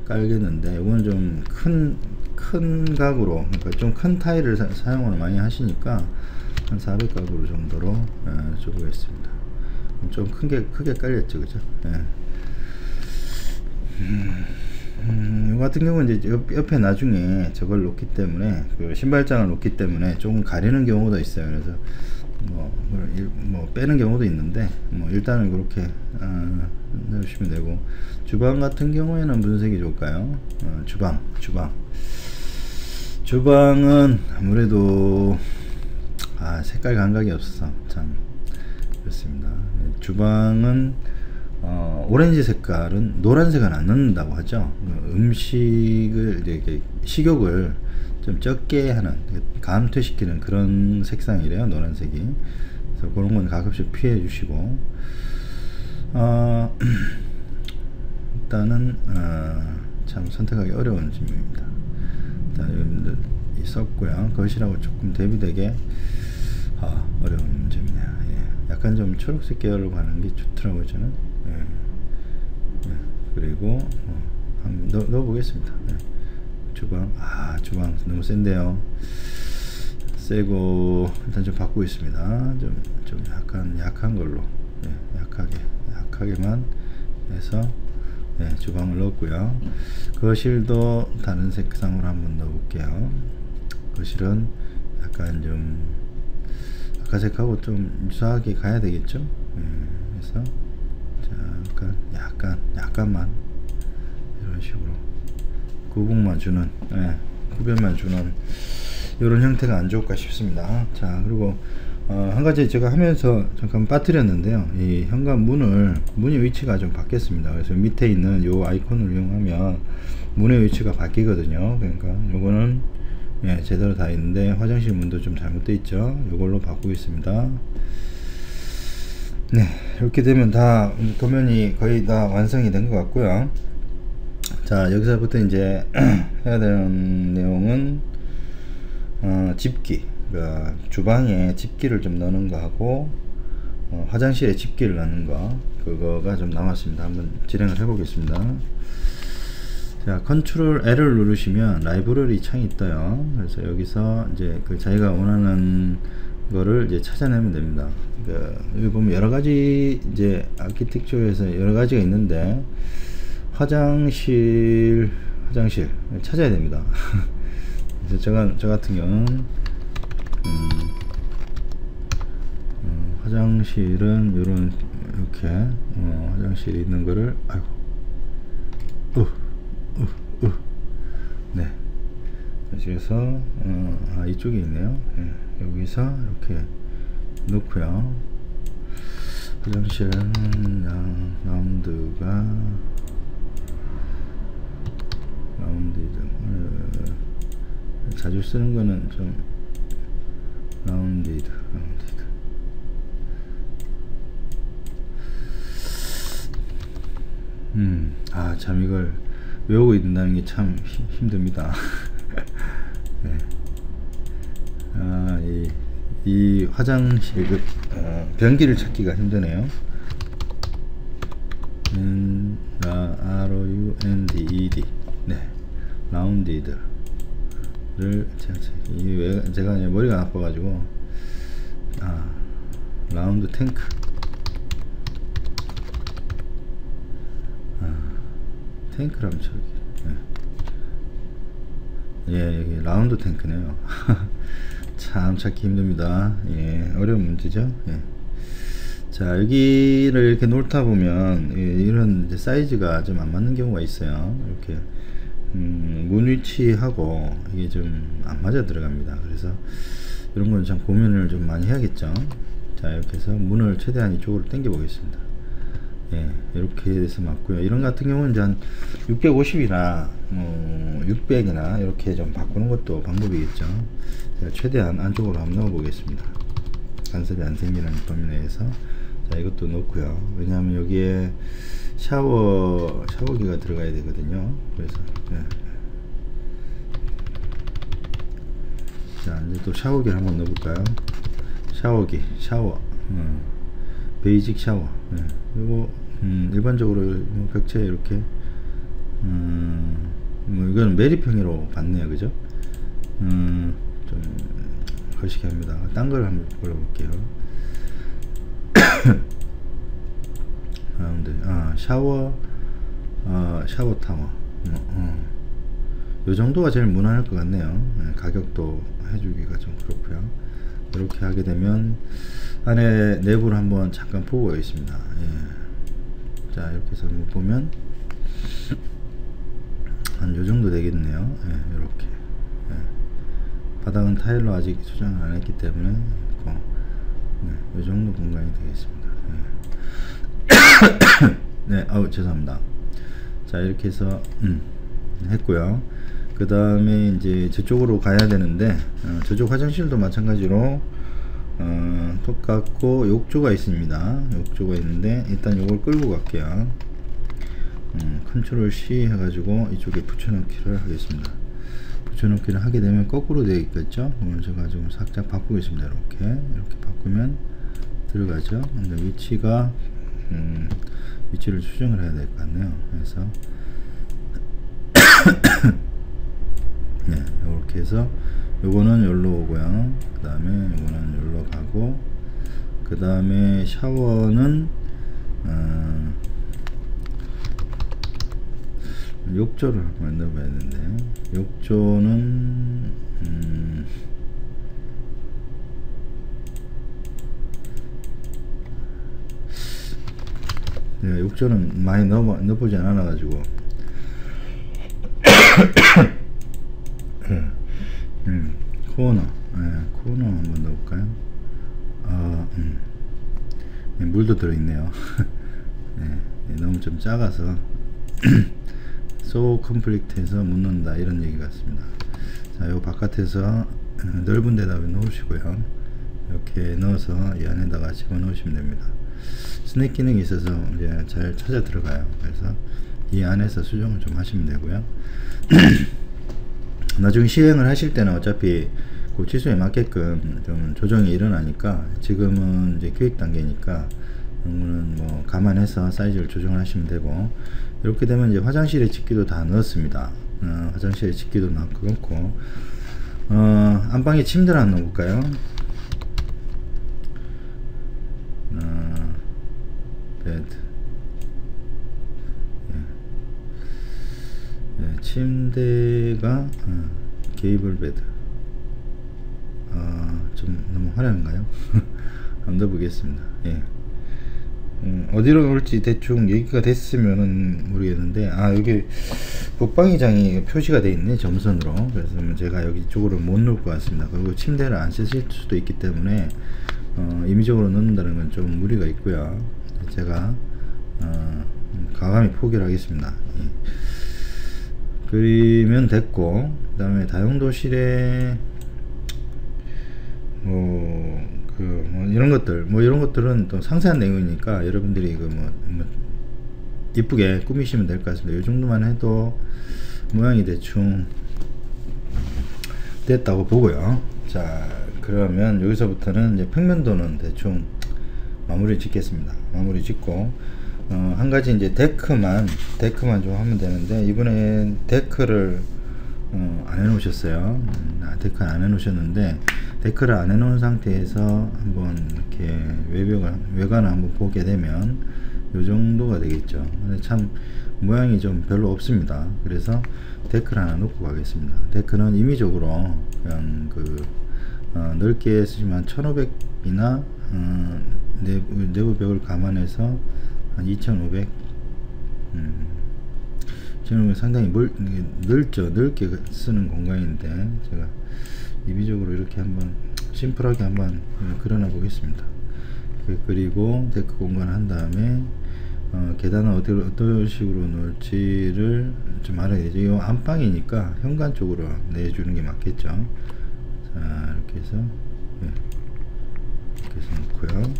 A: 깔겠는데, 이건 좀 큰 각으로, 그러니까 좀 큰 타일을 사용을 많이 하시니까 한 400각으로 정도로 줘보겠습니다. 좀 크게 깔렸죠, 그죠? 이 같은 경우는 이제 옆에 나중에 저걸 놓기 때문에, 그 신발장을 놓기 때문에 조금 가리는 경우도 있어요. 그래서 뭐 빼는 경우도 있는데, 일단은 그렇게 넣으시면 되고. 주방 같은 경우에는 무슨 색이 좋을까요? 주방은 아무래도 색깔 감각이 없어서 참 그렇습니다. 주방은 오렌지 색깔은, 노란색은 안 넣는다고 하죠. 음식을 이렇게 식욕을 좀 적게 하는, 감퇴시키는 그런 색상이래요, 노란색이. 그래서 그런 건 가끔씩 피해 주시고, 일단은 참 선택하기 어려운 질문입니다. 일단 여러분들 썼고요. 거실하고 조금 대비되게 어려운 문제입니다. 약간 좀 초록색 계열로 가는 게 좋더라고요, 저는. 그리고 한번 넣어보겠습니다. 주방 너무 센데요. 세고, 일단 좀 바꾸고 있습니다. 좀 약간 약한 걸로, 약하게만 해서 주방을 넣었고요. 거실도 다른 색상으로 한번 넣어볼게요. 거실은 약간 좀 아까 색하고 좀 유사하게 가야 되겠죠. 그래서 약간만 이런 식으로 구분만 주는, 구별만 주는 이런 형태가 안 좋을까 싶습니다. 자, 그리고 한 가지 제가 하면서 잠깐 빠뜨렸는데요. 이 현관 문의 위치가 좀 바뀌었습니다. 그래서 밑에 있는 요 아이콘을 이용하면 문의 위치가 바뀌거든요. 그러니까 요거는 제대로 다 있는데, 화장실 문도 좀 잘못되어 있죠. 요걸로 바꾸겠습니다. 이렇게 되면 다 도면이 거의 다 완성이 된 것 같고요. 자, 여기서부터 이제 해야 되는 내용은 집기, 그러니까 주방에 집기를 좀 넣는 거 하고 화장실에 집기를 넣는 거, 그거가 좀 남았습니다. 한번 진행을 해 보겠습니다. 자, 컨트롤 L을 누르시면 라이브러리 창이 떠요. 그래서 여기서 이제 그 자기가 원하는 거를 이제 찾아내면 됩니다. 그러니까 여기 보면 여러 가지 이제 아키텍처에서 여러 가지가 있는데, 화장실 찾아야 됩니다. 그래서 저 같은 경우는 화장실은 이렇게 화장실이 있는 거를, 그래서 이쪽에 있네요. 여기서 이렇게 놓고요. 화장실은 라운드가 자주 쓰는 거는 좀 라운디드. 참 이걸 외우고 있는다는 게 참 힘듭니다. 네. 이 화장실 변기를 찾기가 힘드네요. ROUNDED. 네. 라운디드를 제가 머리가 나빠가지고 라운드 탱크. 탱크라면 저기. 예, 여기 라운드 탱크네요. 참 찾기 힘듭니다. 예, 어려운 문제죠. 예. 자, 여기를 이렇게 놓다 보면 이런 이제 사이즈가 좀 안 맞는 경우가 있어요. 이렇게 문 위치하고 이게 좀 안 맞아 들어갑니다. 그래서 이런 건 참 고민을 좀 많이 해야겠죠. 자, 이렇게 해서 문을 최대한 이쪽으로 당겨 보겠습니다. 예, 이렇게 해서 맞고요. 이런 같은 경우는 이제 한 650이나 600이나 이렇게 좀 바꾸는 것도 방법이겠죠. 제가 최대한 안쪽으로 한번 넣어 보겠습니다. 간섭이 안 생기는 범위 내에서. 자, 이것도 넣고요. 왜냐하면 여기에 샤워기가 들어가야 되거든요. 그래서 예. 자, 이제 또 샤워기를 한번 넣어볼까요? 샤워기, 베이직 샤워. 예. 그리고 일반적으로 뭐 벽체에 이렇게 뭐 이건 메리평으로 봤네요, 그죠? 좀 거시기 합니다. 딴 걸 한번 골라볼게요. 샤워 타워. 요 정도가 제일 무난할 것 같네요. 네, 가격도 해주기가 좀 그렇고요. 이렇게 하게 되면 안에 내부를 한번 잠깐 보고 있습니다. 예. 자, 이렇게 해서 한번 보면 한 요 정도 되겠네요. 예, 이렇게. 예. 바닥은 타일로 아직 수정을 안 했기 때문에 네, 요 정도 공간이 되겠습니다. 예. 네, 죄송합니다. 자, 이렇게 해서 했고요. 그 다음에 이제 저쪽으로 가야 되는데 저쪽 화장실도 마찬가지로 똑같고 욕조가 있습니다. 욕조가 있는데 일단 요걸 끌고 갈게요. 컨트롤 C 해가지고 이쪽에 붙여넣기를 하겠습니다. 붙여넣기를 하게 되면 거꾸로 되어 있겠죠. 오늘 제가 좀 살짝 바꾸겠습니다. 이렇게 바꾸면 들어가죠. 근데 위치가 위치를 수정을 해야 될 것 같네요. 그래서 네, 이렇게 해서 요거는 여기로 오고요. 그 다음에 요거는 여기로 가고, 그 다음에 샤워는 욕조를 한번 넣어봐야 되는데, 욕조는 네, 욕조는 많이 넣어보지 않아 가지고 코너, 코너 한번 넣어볼까요? 네, 물도 들어있네요. 네, 너무 좀 작아서 so 컴플리트해서 못 넣는다 이런 얘기 같습니다. 자, 요 바깥에서 넓은 데다 놓으시고요. 이렇게 넣어서 이 안에다가 집어넣으시면 됩니다. 스냅 기능이 있어서 이제 잘 찾아 들어가요. 그래서 이 안에서 수정을 좀 하시면 되고요. 나중에 시행을 하실 때는 어차피 그 치수에 맞게끔 좀 조정이 일어나니까, 지금은 이제 기획 단계니까 이거는 뭐 감안해서 사이즈를 조정하시면 되고, 이렇게 되면 이제 화장실에 집기도 다 넣었습니다. 화장실에 집기도 넣고, 안방에 침대를 한번 넣어볼까요? 베드. 네, 침대가 게이블 베드. 좀 너무 화려한가요? 한번 넣어보겠습니다. 예. 어디로 놓을지 대충 얘기가 됐으면은 모르겠는데, 여기 북방위장이 표시가 되어 있네, 점선으로. 그래서 제가 여기 쪽으로 못 놓을 것 같습니다. 그리고 침대를 안 쓰실 수도 있기 때문에 임의적으로 넣는다는 건 좀 무리가 있고요. 제가 과감히 포기를 하겠습니다. 예. 그리면 됐고, 그 다음에 다용도실에 이런 것들은 또 상세한 내용이니까 여러분들이 이쁘게 꾸미시면 될 것 같습니다. 이 정도만 해도 모양이 대충 됐다고 보고요. 자, 그러면 여기서부터는 이제 평면도는 대충 마무리 짓겠습니다. 마무리 짓고 한 가지 이제 데크만 좀 하면 되는데, 이번에 데크를 안 해 놓으셨어요. 데크를 안 해 놓으셨는데, 데크를 안 해 놓은 상태에서 한번 이렇게 외관을 한번 보게 되면 요 정도가 되겠죠. 근데 참 모양이 좀 별로 없습니다. 그래서 데크를 하나 놓고 가겠습니다. 데크는 임의적으로 그냥 넓게 쓰지만 1500이나 내부 벽을 감안해서 한 2500, 지금 상당히 넓죠. 넓게 쓰는 공간인데, 제가 임의적으로 이렇게 한번 심플하게 한번 그려놔 보겠습니다. 그리고 데크 공간을 한 다음에 계단을 어떤 식으로 놓을지를 좀 알아야 되죠. 이 안방이니까 현관 쪽으로 내주는 게 맞겠죠. 자, 이렇게 해서 이렇게 해서 놓고요.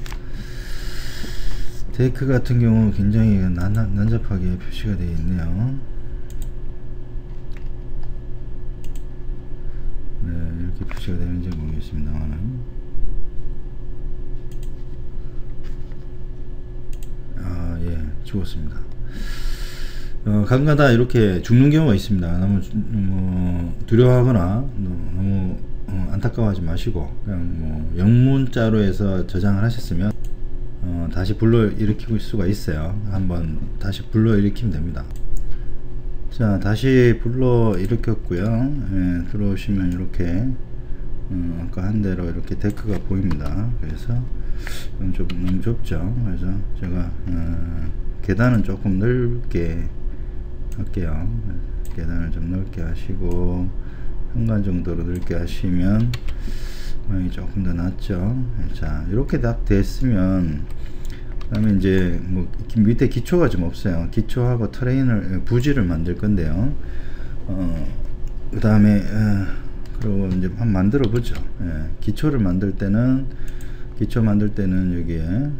A: 데크 같은 경우 굉장히 난잡하게 표시가 되어 있네요. 네, 이렇게 표시가 되는지 모르겠습니다만은, 예, 죽었습니다. 가끔가다 이렇게 죽는 경우가 있습니다. 너무 두려워하거나 너무 안타까워하지 마시고, 그냥 영문자로 해서 저장을 하셨으면 다시 불러 일으킬 수가 있어요. 한번 다시 불러 일으키면 됩니다. 자, 다시 불러 일으켰고요. 예, 들어오시면 이렇게 아까 한 대로 이렇게 데크가 보입니다. 그래서 너무 좁죠. 그래서 제가 계단은 조금 넓게 할게요. 계단을 좀 넓게 하시고 현관 정도로 넓게 하시면 모양이 조금 더 낫죠. 자, 이렇게 딱 됐으면, 그 다음에 이제 밑에 기초가 좀 없어요. 기초하고 트레인을 부지를 만들 건데요. 그 다음에 그리고 이제 한번 만들어 보죠. 기초를 만들 때는 여기에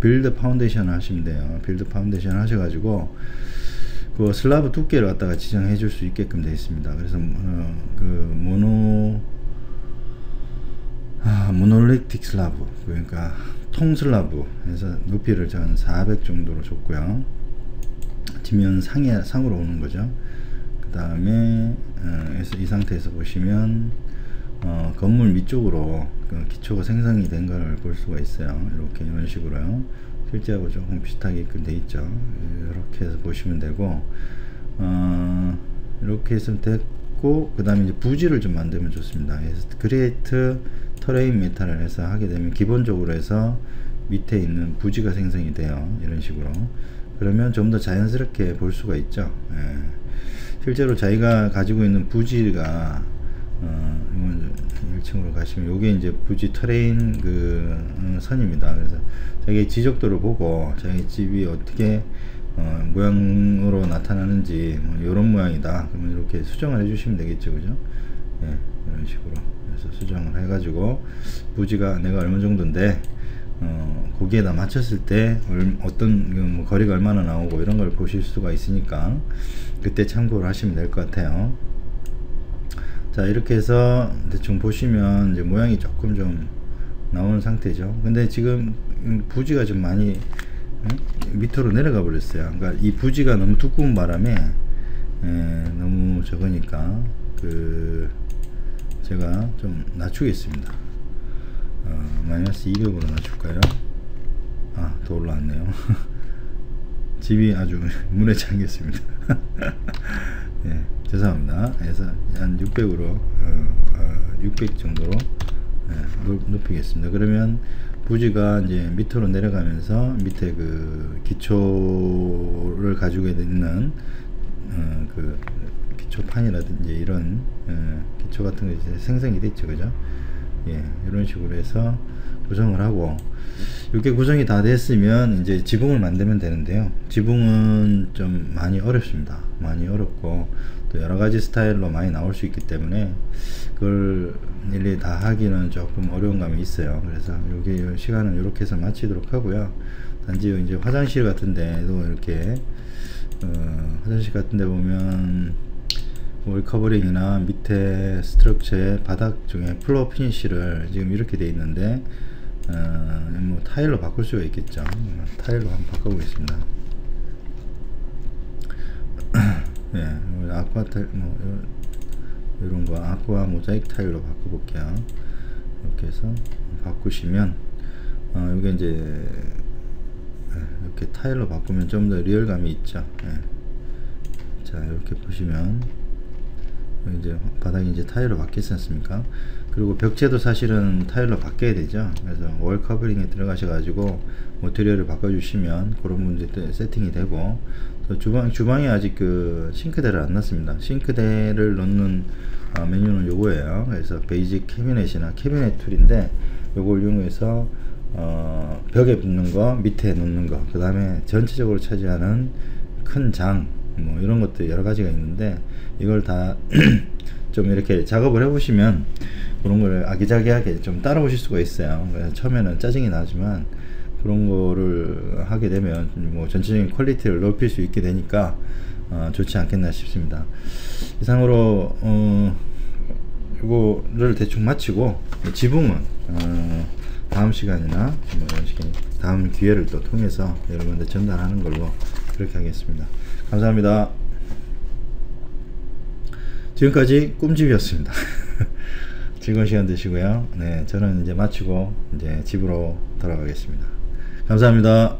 A: 빌드 파운데이션 하시면 돼요. 빌드 파운데이션 하셔가지고 그 슬라브 두께를 갖다가 지정해 줄 수 있게끔 되어 있습니다. 그래서 모놀리틱 슬라브, 그러니까 통 슬라브 해서 높이를 한 400 정도로 줬고요. 지면 상으로 오는 거죠. 그 다음에 이 상태에서 보시면 건물 밑쪽으로 기초가 생성이 된 걸 볼 수가 있어요. 이렇게 이런 식으로요. 실제하고 조금 비슷하게끔 돼 있죠. 이렇게 해서 보시면 되고, 이렇게 해서 됐고, 그 다음에 이제 부지를 좀 만들면 좋습니다. 그래서 크리에이트 터레인 메탈을 해서 하게 되면 기본적으로 해서 밑에 있는 부지가 생성이 돼요. 이런 식으로. 그러면 좀 더 자연스럽게 볼 수가 있죠. 실제로 자기가 가지고 있는 부지가 이건 1층으로 가시면 요게 이제 부지 터레인 선입니다. 그래서 자기 지적도를 보고 자기 집이 어떻게 모양으로 나타나는지 요런 모양이다, 그러면 이렇게 수정을 해 주시면 되겠죠. 그죠? 예, 이런 식으로 그래서 수정을 해 가지고 부지가 내가 얼마 정도인데 거기에다 맞췄을 때 어떤 거리가 얼마나 나오고 이런 걸 보실 수가 있으니까 그때 참고를 하시면 될 것 같아요. 자, 이렇게 해서 대충 보시면 이제 모양이 조금 좀 나오는 상태죠. 근데 지금 부지가 좀 많이 밑으로 내려가 버렸어요. 그러니까 이 부지가 너무 두꺼운 바람에 너무 적으니까 제가 좀 낮추겠습니다. 마이너스 200으로 낮출까요? 더 올라왔네요. 집이 아주 문에 잠겼습니다. 예, 죄송합니다. 그래서 한 600으로 600 정도로 높이겠습니다. 그러면 부지가 이제 밑으로 내려가면서 밑에 기초를 가지고 있는 기초판이라든지 이런 기초 같은 거 이제 생성이 됐죠. 그죠? 예, 이런 식으로 해서 구성을 하고, 이렇게 구성이 다 됐으면 이제 지붕을 만들면 되는데요. 지붕은 좀 많이 어렵습니다. 많이 어렵고 또 여러가지 스타일로 많이 나올 수 있기 때문에 그걸 일일이 다 하기는 조금 어려운 감이 있어요. 그래서 여기 시간은 이렇게 해서 마치도록 하고요. 단지 이제 화장실 같은 데도 이렇게 화장실 같은 데 보면 월 커버링이나 밑에 스트럭처의 바닥 중에 플로어 피니쉬를 지금 이렇게 돼 있는데 뭐 타일로 바꿀 수가 있겠죠. 타일로 한번 바꿔보겠습니다. 예, 아쿠아 타일 뭐 이런 거 아쿠아 모자이크 타일로 바꿔볼게요. 이렇게 해서 바꾸시면 이게 이제 이렇게 타일로 바꾸면 좀 더 리얼감이 있죠. 예. 자, 이렇게 보시면 이제 바닥이 이제 타일로 바뀌지 않습니까? 그리고 벽체도 사실은 타일로 바뀌어야 되죠. 그래서 월 커버링에 들어가셔 가지고 모터리얼을 바꿔주시면 그런 문제도 세팅이 되고, 또 주방에 아직 그 싱크대를 안 놨습니다. 싱크대를 넣는 메뉴는 요거예요. 그래서 베이직 캐비넷이나 캐비넷 툴인데 요걸 이용해서 벽에 붙는 거, 밑에 놓는 거, 그 다음에 전체적으로 차지하는 큰 장, 뭐 이런 것들 여러 가지가 있는데, 이걸 다 좀 이렇게 작업을 해 보시면 그런 걸 아기자기하게 좀 따라 오실 수가 있어요. 그래서 처음에는 짜증이 나지만 그런 거를 하게 되면 뭐 전체적인 퀄리티를 높일 수 있게 되니까 좋지 않겠나 싶습니다. 이상으로 이거를 대충 마치고 지붕은 다음 시간이나 뭐 이런 식의 다음 기회를 또 통해서 여러분들 전달하는 걸로 그렇게 하겠습니다. 감사합니다. 지금까지 꿈집이었습니다. 즐거운 시간 되시고요. 네, 저는 이제 마치고 이제 집으로 돌아가겠습니다. 감사합니다.